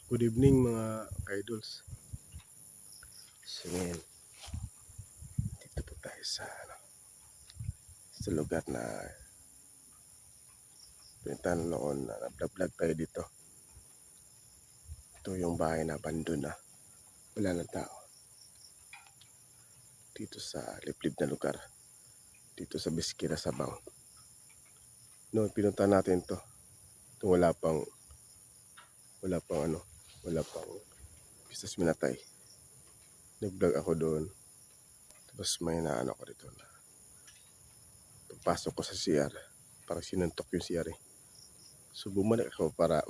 Good evening mga ka-idols. So ngayon, dito po tayo sa lugar na pinuntahan noon na nag-vlog tayo dito. Ito yung bahay na abandon na. Wala ng tao. Dito sa liblib na lugar. Dito sa Biskira, Sabang. Noon pinuntahan natin to. Ito wala pang Pistas Minatay. Nag-vlog ako doon. Tapos may naano ko dito na pagpasok ko sa CR, parang sinuntok yung CR eh. So bumalik ako para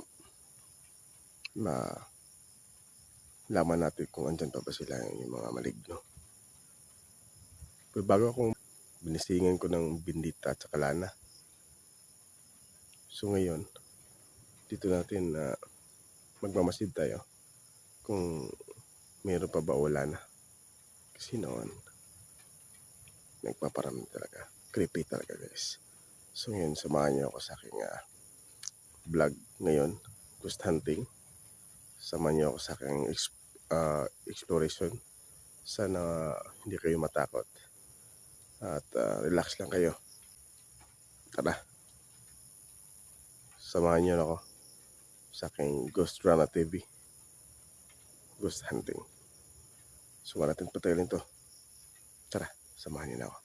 laman natin kung andyan pa ba sila yung mga maligno. Pero bago akong binisingan ko ng Bindita at saka Lana. So ngayon, dito natin magmamasid tayo kung meron pa ba o wala na. Kasi noon, nagpaparami talaga. Creepy talaga guys. So ngayon, samahan niyo ako sa aking vlog ngayon. Ghost hunting. Samahan niyo ako sa aking exploration. Sana hindi kayo matakot. At relax lang kayo. Tara. Samahan niyo ako sa aking Ghost Rana TV. Ghost hunting. So wala natin patagalin to. Tara, samahan niyo na ako.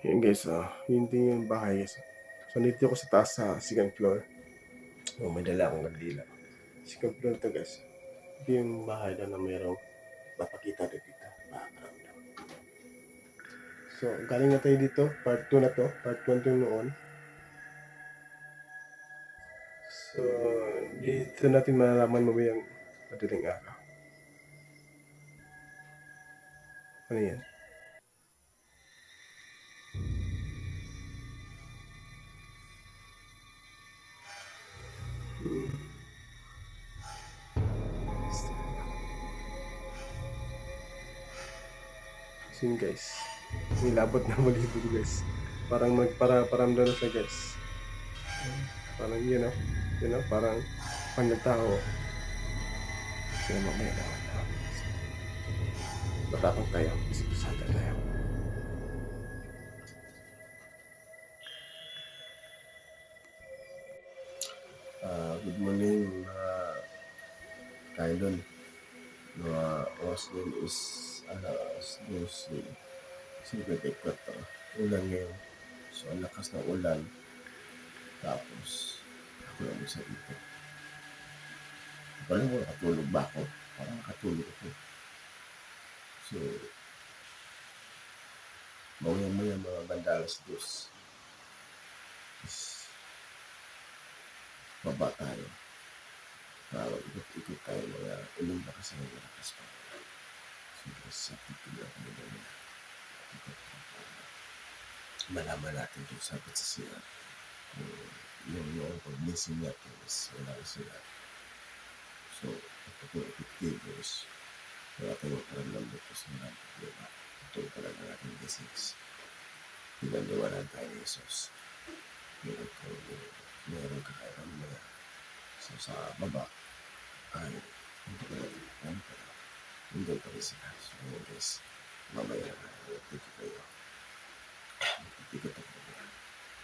Yun guys, yun din yung bahay guys. So dito ako sa taas sa second floor. May dala akong kandila. Second floor to guys. Ito yung bahay na mayroong mapakita dito. Makakaramdam. So galing na tayo dito. Part 2 na to. Part 1 to noon. So dito natin malalaman mamayang madaling araw. Ano yan? So yun guys, nilabot na malibog guys. Parang magparamdam na siya guys. Parang yun parang panatao. Kaya mamaya naman matapang tayo, isipasada tayo. Good morning mga kaidol. Mga oras din is alas 12:54. Ulan ngayon. So ang lakas ng ulan. Tapos ako lang sa dito. Parang nakatulog ba ako? Parang nakatulog ako. So maya mga bandalas dos is baba tayo. Ikot tayo mga ulong lakas ng malakas pa. So guys, sa pagpili ako nila ikot pa. Malaman natin kung sagot sa sila. Yung pag-missing natin is wala sila. So, ito po epictivos. Wala tayong karamdam dito sa mga problema. Ito talaga natin business. Pinaniwanan tayo ni Jesus. Meron ka kayo mamaya. So, sa baba, ay, hindi ka natin. Hindi pa rin sila. So, guys, mamaya na dito kayo. Dito tayo.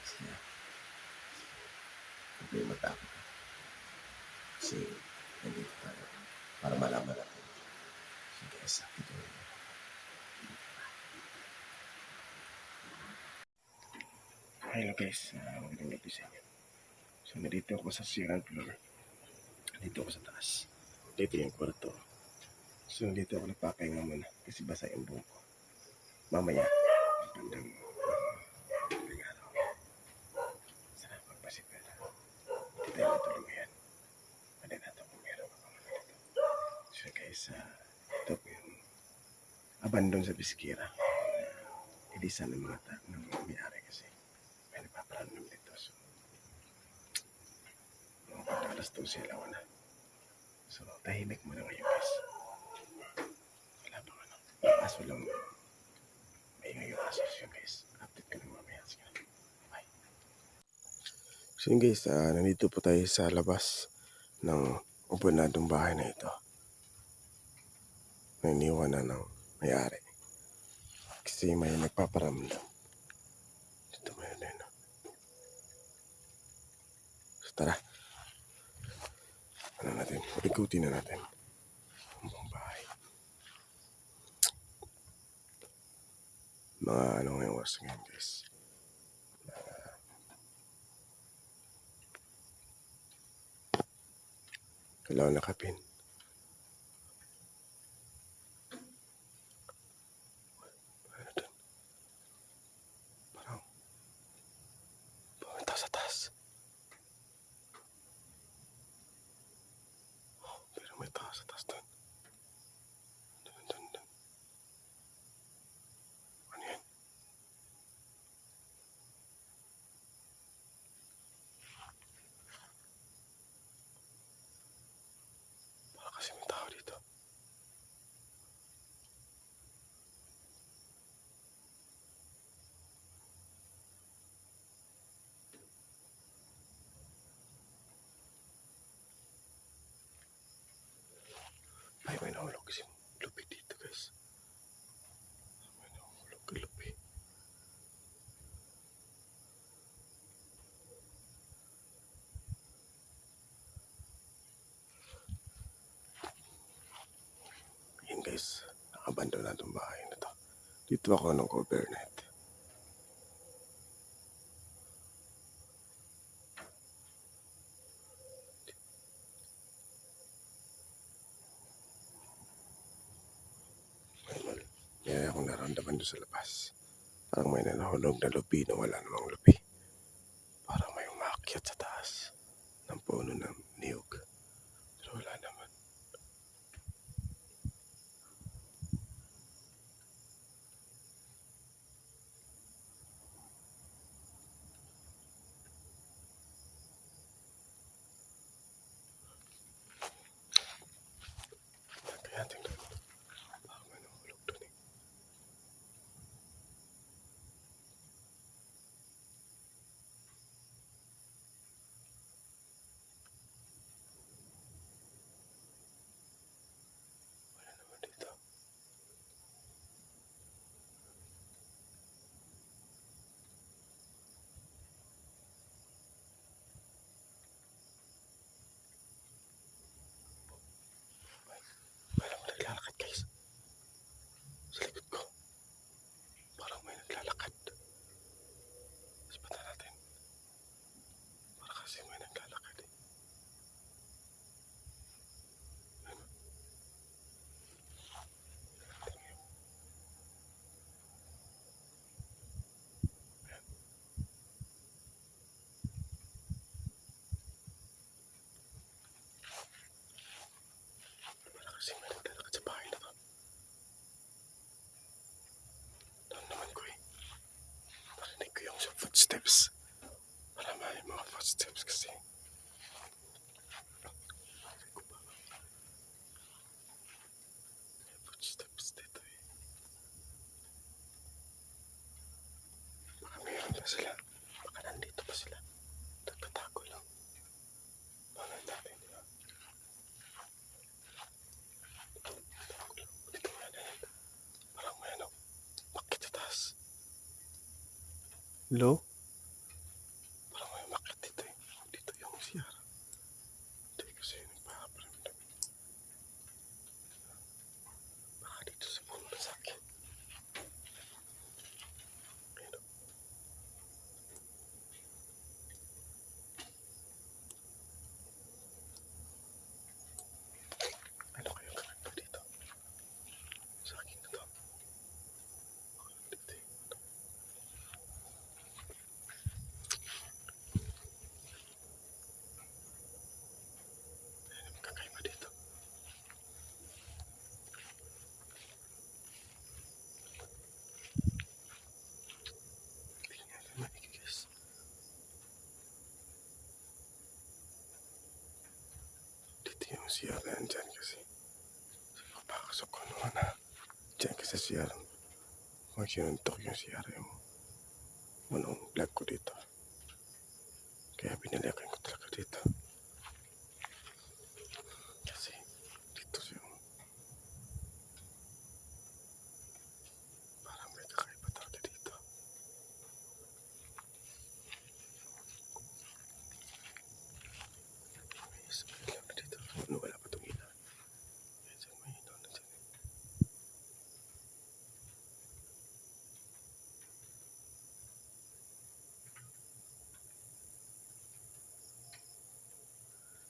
Sige. Hindi matakot. Kasi, nandito tayo. Para malaman natin. So, guys, dito rin. Hello guys, magandang gabi sa inyo. So, nandito ako sa second floor. Dito ako sa taas. Dito yung kwarto. So, dito ako nagpapahinga muna kasi basa yung buhok ko. Mamaya, magandang araw. Sana magpasip ka na. Hindi tayo matulog yan. Pwede na ito kung meron ka mga dito. So guys, ito po yung abandon sa Biskira. Ilisan ng mga may-ari kasi may nagpaparamdam dito. So, mga alas 12 lang na. So, tahimik muna ngayon guys. Wala bang ano. Aso lang. Maingay yung aso siya guys. Update ka lang mamaya. Sige. Bye. So yun guys, nandito po tayo sa labas ng abandonadong bahay na ito. Na iniwan na ng may-ari. Kasi may nagpaparamdam. Dito may ano. So tara. Ano natin? Ikutin na natin. Ang buong bahay. Mga ano ngayong oras ngayon guys. Kailangan nakapin. Ano dun? Parang pumunta sa taas. Pero may tao sa taas dun. Dun. Ano yan? Baka kasi may tao dito. Ay, may nahulog kasi lupi dito guys. May nahulog ka lupi. Yan guys, nakabandonadong bahay na to. Dito ako ng cover net. May akong naramdaman doon sa labas. Parang may nahulog na lupi na wala namang lupi. Parang may umakyat sa taas ng puno ng niyog. Pero wala naman. Kaya tingnan mo. Parang may nahulog doon eh. Wala naman dito. May naman naglalakad guys. Sa likod ko. Parang may naglalakad. Ispatan natin. Parang kasi may naglalakad eh. Parang kasi may naglalakad sa bahay na to. Doon naman ko eh. Narinig ko yung footsteps. Parang may mga footsteps kasi. Footsteps dito eh. Baka mayroon pa sila. Baka nandito pa sila. Nagtatago lang. Baka natin, di ba? Nagtatago lang. Dito nga na yan. Parang may ano. Makit sa taas. Hello? Parang may makit dito eh. Dito yung siyara. Hindi kasi nagpaparamdam. Baka dito sa puno na sakin. Ayun o. Ano kayong kakanta dito? Sa akin na to. Dito eh. yung CR na yan dyan kasi. Papakasok ko naman na. Dyan kasi CR. Huwag sinuntok yung CR yung unang vlog ko dito. Kaya binalikan ko talaga dito. Kasi dito yung parang may kakaiba talaga dito. May isang ilaw na dito. Ano, wala pa itong ilaw. Kaya dyan may ilaw na dyan.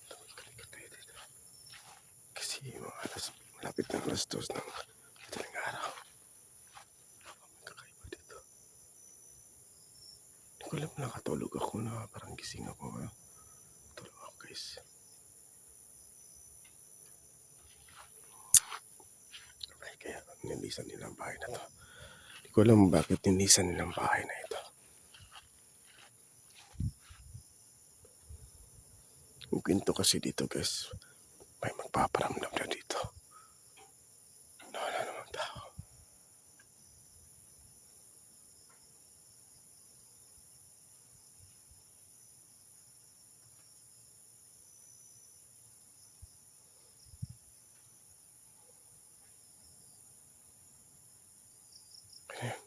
Tumikot tayo dito. Kasi mga malapit na alas 2 ng madaling araw. May kakaiba dito. Hindi ko alam, nakatulog ako na parang gising ako. Tulog ako guys. Okay, kaya nilisan nila ang bahay na to. Hindi ko alam bakit nilisan nila ang bahay na ito. Yung kwento kasi dito guys, may magpaparamdam na dito. Wala namang tao. Kaya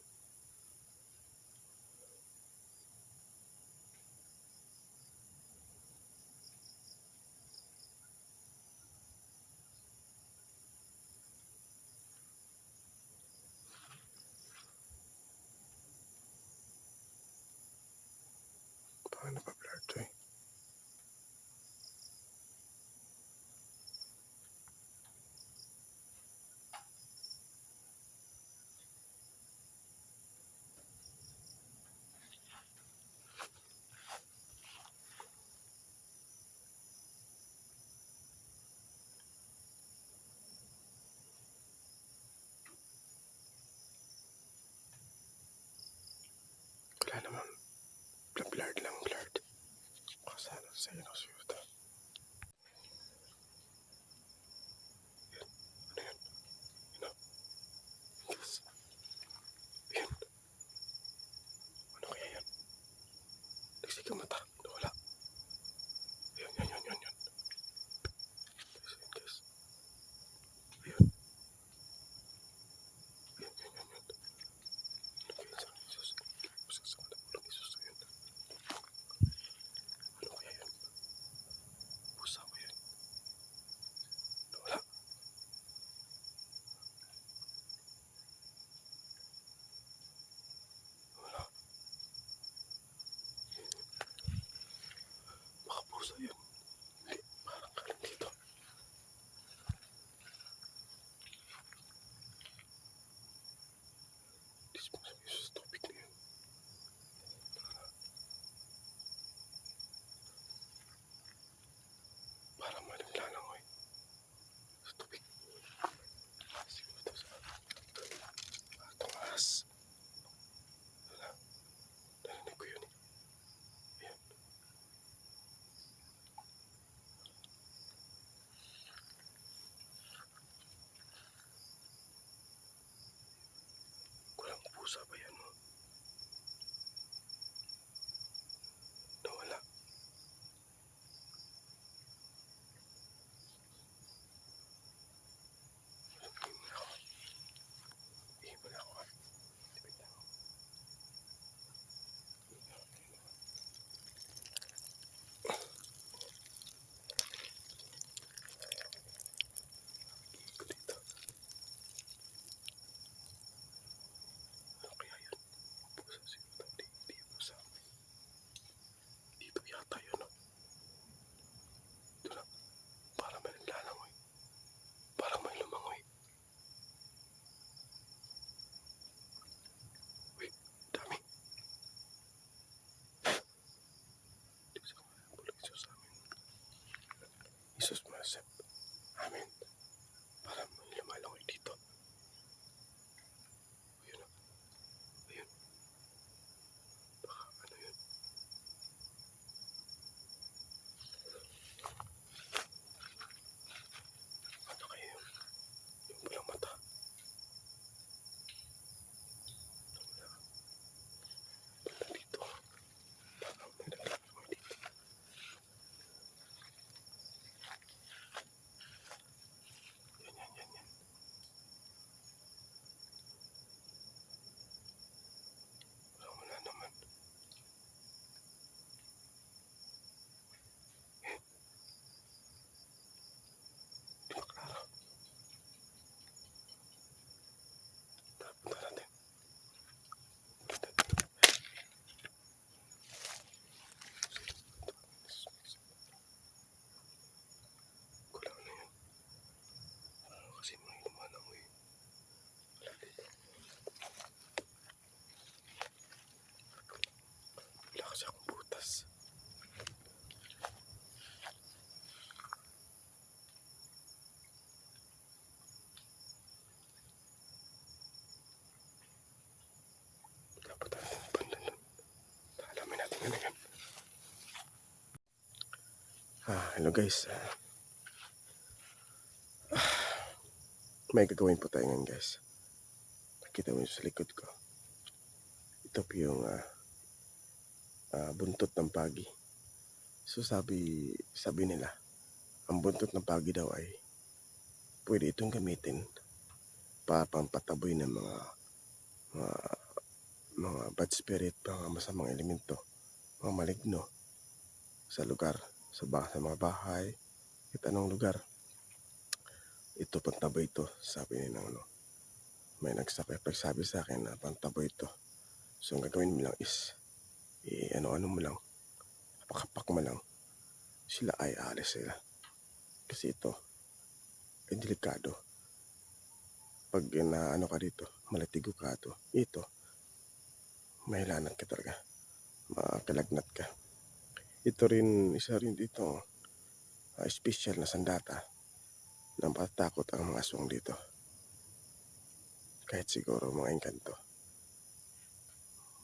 paano ba blur to eh? Wala naman. Blurred lang, blurred. Kasano sa iyo siya ito. Ano yun? Ano? Yes. Yun. Ano kaya yan? Nagsik ang mata. Wala. Yun. Guys. Yun. Ano kaya sa Jesus? Pusak sa mata po ng Jesus. Yun. Ano kaya yun? Pusa ko yun. Wala. Wala. Baka pusa yun. Hindi. Parang galing dito. Dispose ng Jesus. Topic na yun. Parang may naglalangoy. Sa tubig. Siguro ito sa atong ahas. Wala. Narinig ko yun eh. Ayan. Kulang pusa ba yan mo? Nawala. Ihimon ako ha. Tipid na ako. Ko dito. Ano kaya yun? Pusa siguro. Hindi yung pusa. Dito yata yun oh. Ito na. Parang may naglalangoy. Parang may lumangoy. Uy, dami. Dito sa mga bulag Isus amin. Isus masap. Amin. Parang may lumalangoy dito. Ayun oh. Ayun. Baka ano yun. Hello guys, may gagawin po tayo ngayon guys. Nakita mo sa likod ko. Ito po yung buntot ng pagi. So sabi nila, ang buntot ng pagi daw ay pwede itong gamitin para pampataboy ng mga bad spirit, mga masamang elemento, mga maligno sa lugar, sa mga bahay, at anong lugar. Ito pantaboy ito, sabi nila may nagsabi sa akin na pantaboy ito. So ang gagawin mo lang is ano mo lang, pakapak mo lang, sila ay aalis sila. Kasi ito ay delikado. Pag ano ka dito, malatigo ka ito, mahilanat ka talaga, makalagnat ka. Ito rin, isa rin dito, special na sandata na matakot ang mga aswang dito. Kahit siguro mga engkanto,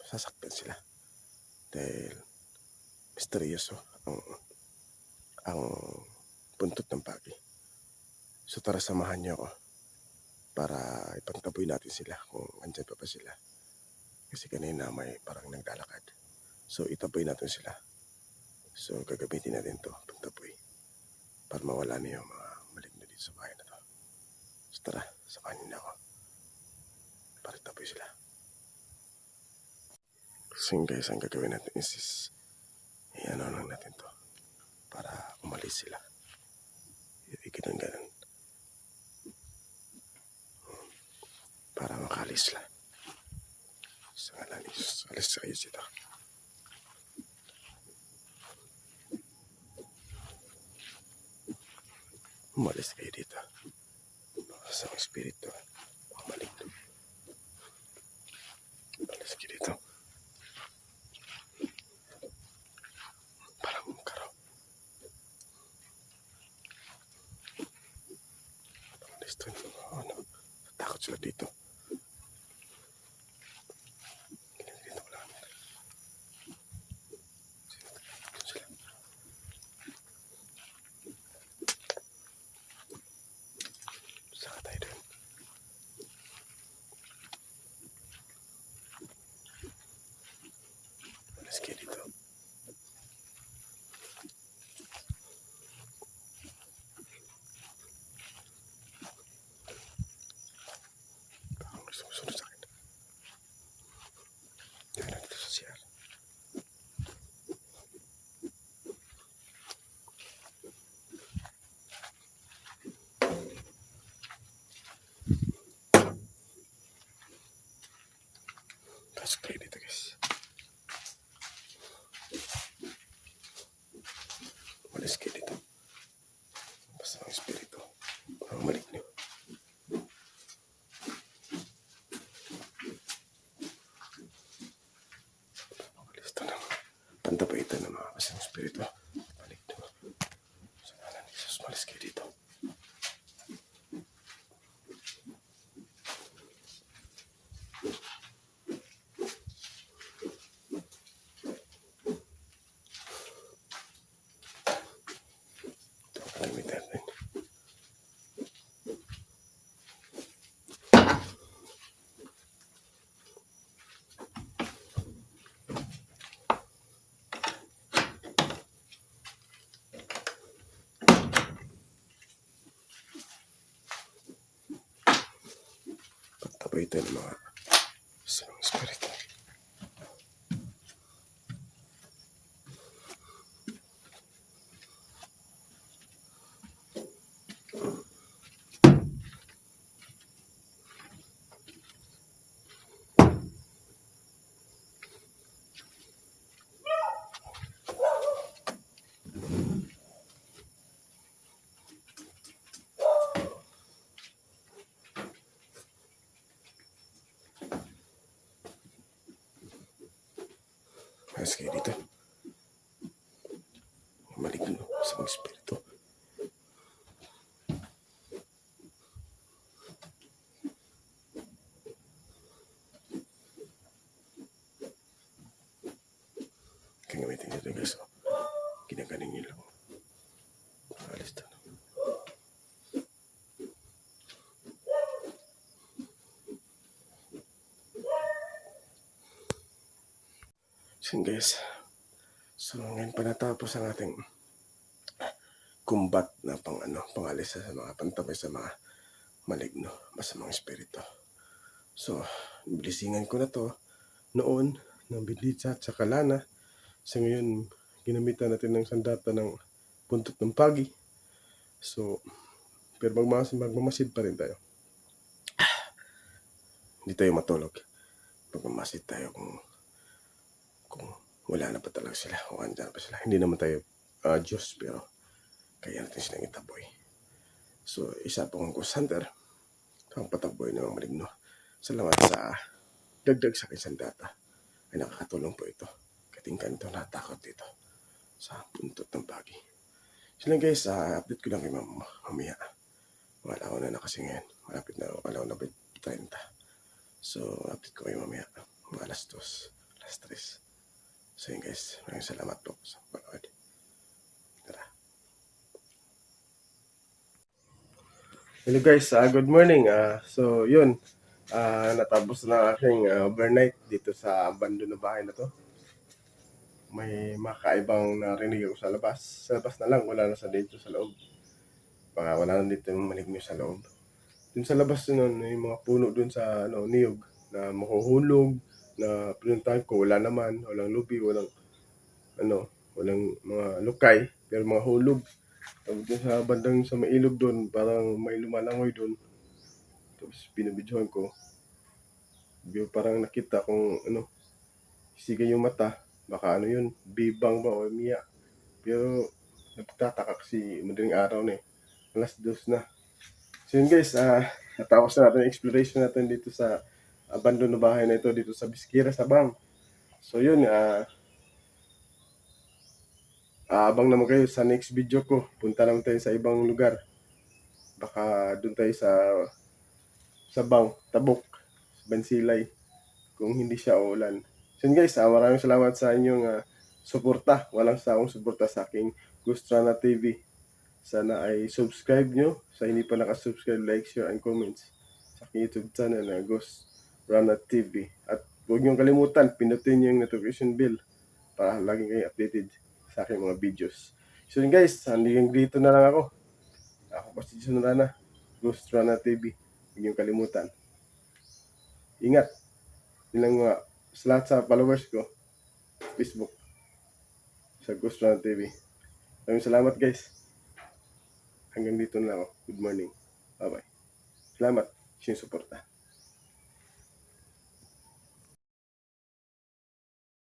sasaktan sila dahil misteryoso ang buntot ng pagi. So tara, samahan niyo ako para ipantaboy natin sila kung andyan pa sila. Kasi kanina may parang naglalakad. So itaboy natin sila. So gagamitin natin to pantaboy para mawala na yung mga maligno dito sa bahay na to. So tara, samahan niyo ako para itaboy sila. So guys, ang gagawin natin is ano lang natin to para umalis sila. Ganun para makalis sila. Sa ngalan ni Jesus, alis sa kayo sila. Umalis kayo dito sa espiritu maligno. Alis kayo dito. Parang karaw. Alis to. Takot sila dito. Dito ko lang. Sila. Saka tayo doon. Alis kayo dito. Susunod sa akin. Yan na dito sa CR. Pasok tayo dito guys. Umalis kayo dito. Basta ang espiritu ang maligno. Pantaboy ito ng mga kasang espiritu. Maligno. Sa ngalan ni Jesus, malis kayo dito. Ito ang kalimitan natin. Pantaboy ito ng mga kasang espiritu. Malis kayo dito. Maligno sa mga espiritu. Kaya gamitin nyo ito guys. Ginagaling nyo lang. So guys, so ngayon pa natapos ang ating kumbat na pangalis sa mga pantabay sa mga maligno, masamang espiritu. So, bilisingan ko na to noon ng Biditsa at saka Lana. So ngayon, ginamitan natin ng sandata ng buntot ng pagi. So, pero magmamasid pa rin tayo. Hindi tayo matulog. Magmamasid tayo kung wala na pa talaga sila o andyan pa sila. Hindi naman tayo Diyos, pero kaya natin silang itaboy. So, isa po akong ghost hunter. Ang pataboy ng mga maligno. Salamat sa dagdag sa akin sandata. Ay nakakatulong po ito. Katingkan ito, natakot dito sa buntot ng pagi. So lang guys, update ko lang kayo mamaya. Mga alauna na kasi ngayon. Malapit na alauna na 30. So, update ko kayo mamaya. Mga alas 2, alas 3. So yun guys, maraming salamat po sa panood. Tara. Hello guys, good morning. So yun, natapos na aking overnight dito sa abandon na bahay na to. May makaibang narinig ako sa labas. Sa labas na lang, wala na sa dito sa loob. Baka wala na dito yung maligno sa loob. Dun sa labas nun, may mga puno dun sa niyog na makuhulog, na pinuntahan ko, wala naman, walang lubi, walang mga lukay, pero mga hulog. Tapos dun sa bandang sa may ilog dun, parang may lumalangoy dun. Tapos binabidyohan ko. Parang nakita kung siga yung mata. Baka yun, bibang ba o miya. Pero nagtataka kasi madaling araw na alas 2 na. So yun guys, natapos na natin yung exploration natin dito sa abandon na bahay na ito dito sa Biskira, Sabang. So yun, abang naman kayo sa next video ko. Punta naman tayo sa ibang lugar. Baka doon tayo sa Sabang, Tabuk, Bansilay, kung hindi siya uulan. So yun guys, maraming salamat sa inyong suporta. Walang sawang suporta sa aking Gustrana TV. Sana ay subscribe nyo. Sa hindi pa nakasubscribe, like, share, and comments sa aking YouTube channel na Gustrana TV. At huwag nyo kalimutan, pinutin nyo yung notification bell para lagi kayo updated sa aking mga videos. So yun guys, hanggang dito na lang ako. Ako pa si Jason Rana, Gustrana TV. Huwag nyo kalimutan. Ingat. Ilang sa lahat sa followers ko, Facebook, sa Gustrana TV. Maraming salamat guys. Hanggang dito na ako. Good morning. Bye-bye. Salamat sa inyong suporta.